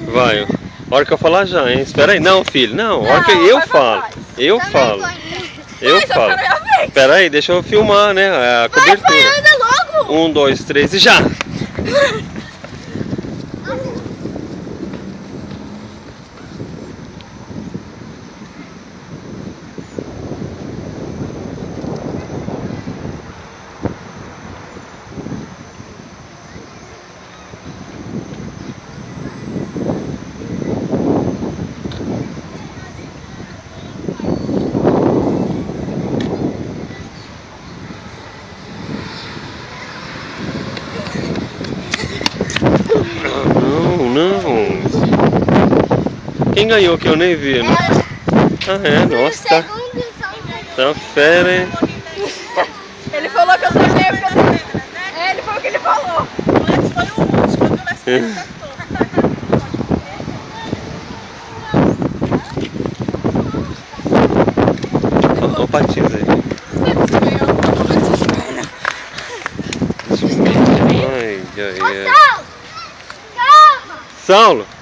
Vai. A hora que eu falar já, hein? Espera aí. Não, filho. Não, a hora que eu falo. Eu falo. Eu falo. Espera aí, deixa eu filmar, né? A cobertura. Anda logo! 1, 2, 3 e já! Não, não. Quem ganhou que eu nem vi, né? Ah, é, nossa, tá fera, hein? Ele falou que eu sabia. É, ele falou que ele falou. O Lex foi o último, o Lex Olha o patins aí. Ai, ai, ai. Calma! Saulo!